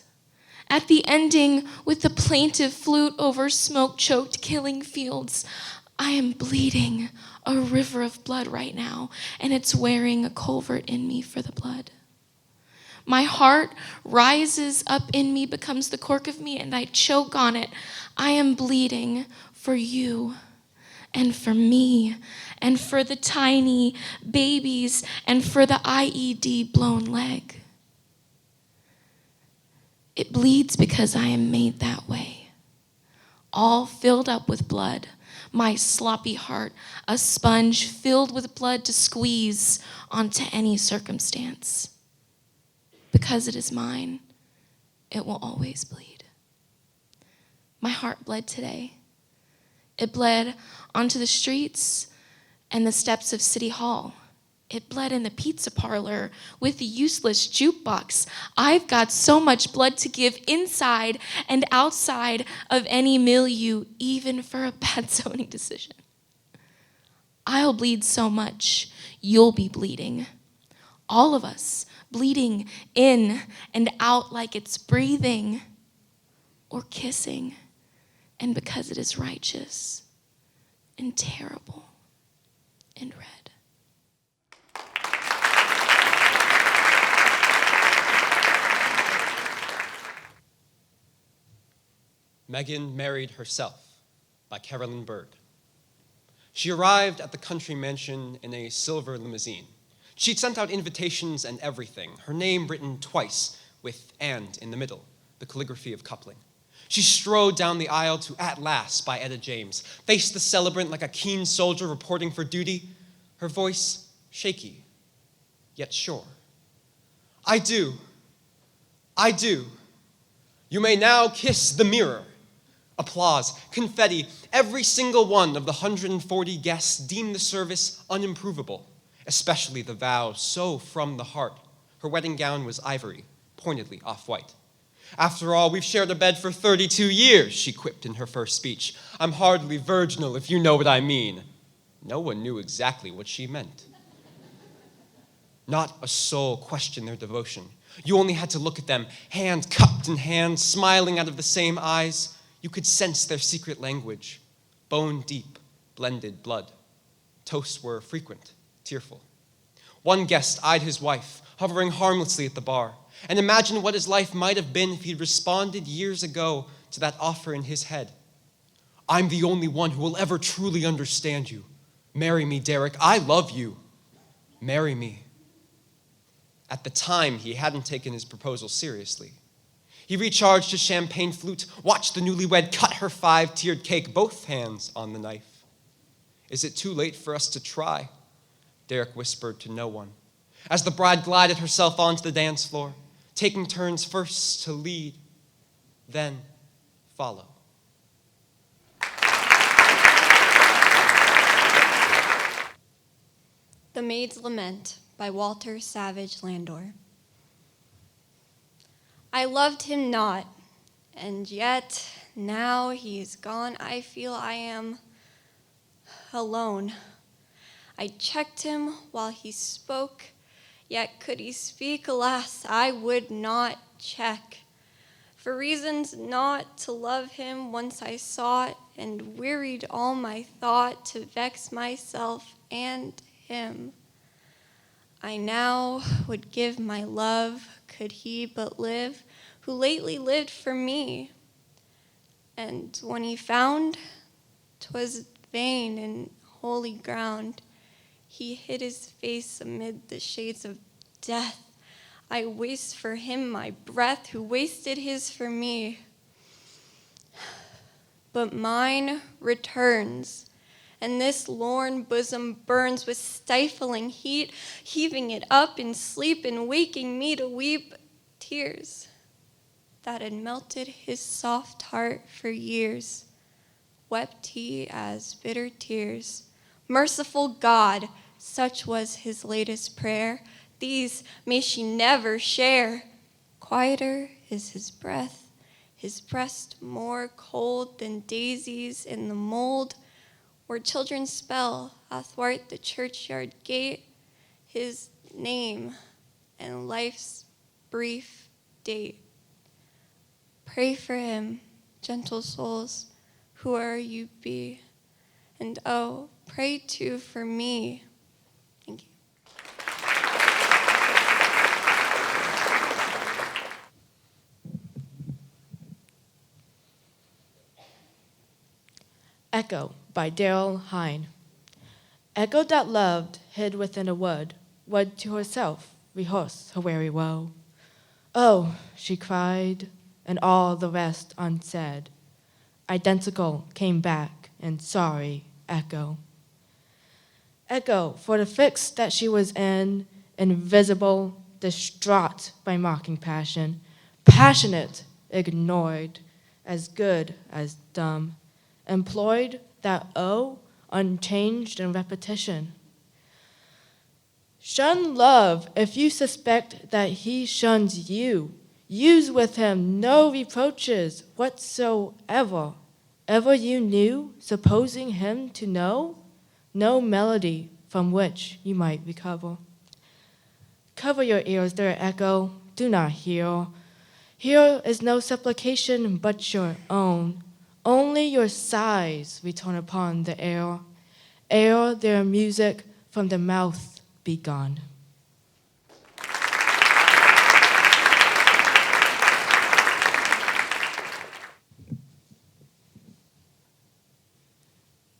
At the ending with the plaintive flute over smoke-choked killing fields. I am bleeding a river of blood right now, and it's wearing a culvert in me for the blood. My heart rises up in me, becomes the cork of me, and I choke on it. I am bleeding for you and for me and for the tiny babies and for the IED blown leg. It bleeds because I am made that way, all filled up with blood. My sloppy heart, a sponge filled with blood to squeeze onto any circumstance. Because it is mine, it will always bleed. My heart bled today. It bled onto the streets and the steps of City Hall. It bled in the pizza parlor with the useless jukebox. I've got so much blood to give inside and outside of any milieu, even for a bad zoning decision. I'll bleed so much, you'll be bleeding. All of us bleeding in and out like it's breathing or kissing, and because it is righteous and terrible and red. Megan Married Herself by Carolyn Bird. She arrived at the country mansion in a silver limousine. She'd sent out invitations and everything, her name written twice with "and" in the middle, the calligraphy of coupling. She strode down the aisle to At Last by Etta James, faced the celebrant like a keen soldier reporting for duty, her voice shaky, yet sure. I do. You may now kiss the mirror. Applause, confetti, every single one of the 140 guests deemed the service unimprovable, especially the vow so from the heart. Her wedding gown was ivory, pointedly off-white. After all, we've shared a bed for 32 years, she quipped in her first speech. I'm hardly virginal, if you know what I mean. No one knew exactly what she meant. Not a soul questioned their devotion. You only had to look at them, hand cupped in hand, smiling out of the same eyes. You could sense their secret language, bone-deep, blended blood. Toasts were frequent, tearful. One guest eyed his wife, hovering harmlessly at the bar, and imagined what his life might have been if he'd responded years ago to that offer in his head. I'm the only one who will ever truly understand you. Marry me, Derek. I love you. Marry me. At the time, he hadn't taken his proposal seriously. He recharged his champagne flute, watched the newlywed cut her 5-tiered cake, both hands on the knife. Is it too late for us to try? Derek whispered to no one, as the bride glided herself onto the dance floor, taking turns first to lead, then follow. The Maid's Lament by Walter Savage Landor. I loved him not, and yet now he is gone. I feel I am alone. I checked him while he spoke, yet could he speak, alas, I would not check. For reasons not to love him once I sought, and wearied all my thought to vex myself and him. I now would give my love, could he but live, who lately lived for me. And when he found 'twas vain and holy ground. He hid his face amid the shades of death. I waste for him my breath, who wasted his for me. But mine returns, and this lorn bosom burns with stifling heat, heaving it up in sleep and waking me to weep tears that had melted his soft heart for years. Wept he as bitter tears. Merciful God, such was his latest prayer, these may she never share. Quieter is his breath, his breast more cold than daisies in the mold, where children spell athwart the churchyard gate his name and life's brief date. Pray for him, gentle souls, whoe'er you be, and oh, pray too for me. Thank you. Echo by Daryl Hine. Echo that loved hid within a wood to herself rehearse her weary woe. Oh, she cried, and all the rest unsaid. Identical came back in sorry echo. Echo for the fix that she was in, invisible, distraught by mocking passion, passionate, ignored, as good as dumb, employed that unchanged in repetition. Shun love if you suspect that he shuns you. Use with him no reproaches whatsoever. Ever you knew, supposing him to know, no melody from which you might recover. Cover your ears there, echo, do not hear. Here is no supplication but your own. Only your sighs return upon the air, ere their music from the mouth be gone.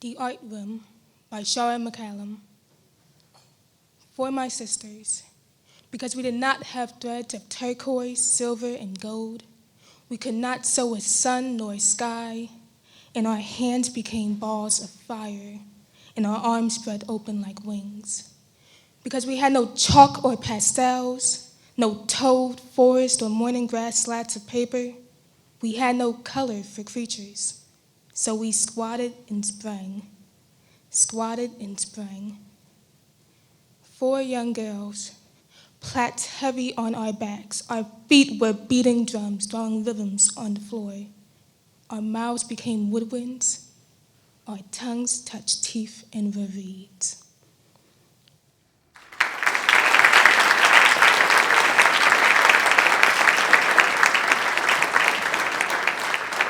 The Art Room by Sharon McCallum. For my sisters, because we did not have threads of turquoise, silver, and gold, we could not sew a sun nor a sky, and our hands became balls of fire, and our arms spread open like wings. Because we had no chalk or pastels, no toad, forest, or morning grass slats of paper, we had no color for creatures. So we squatted and sprang, squatted and sprang. 4 young girls, plaits heavy on our backs. Our feet were beating drums, drawing rhythms on the floor. Our mouths became woodwinds. Our tongues touched teeth and were reeds.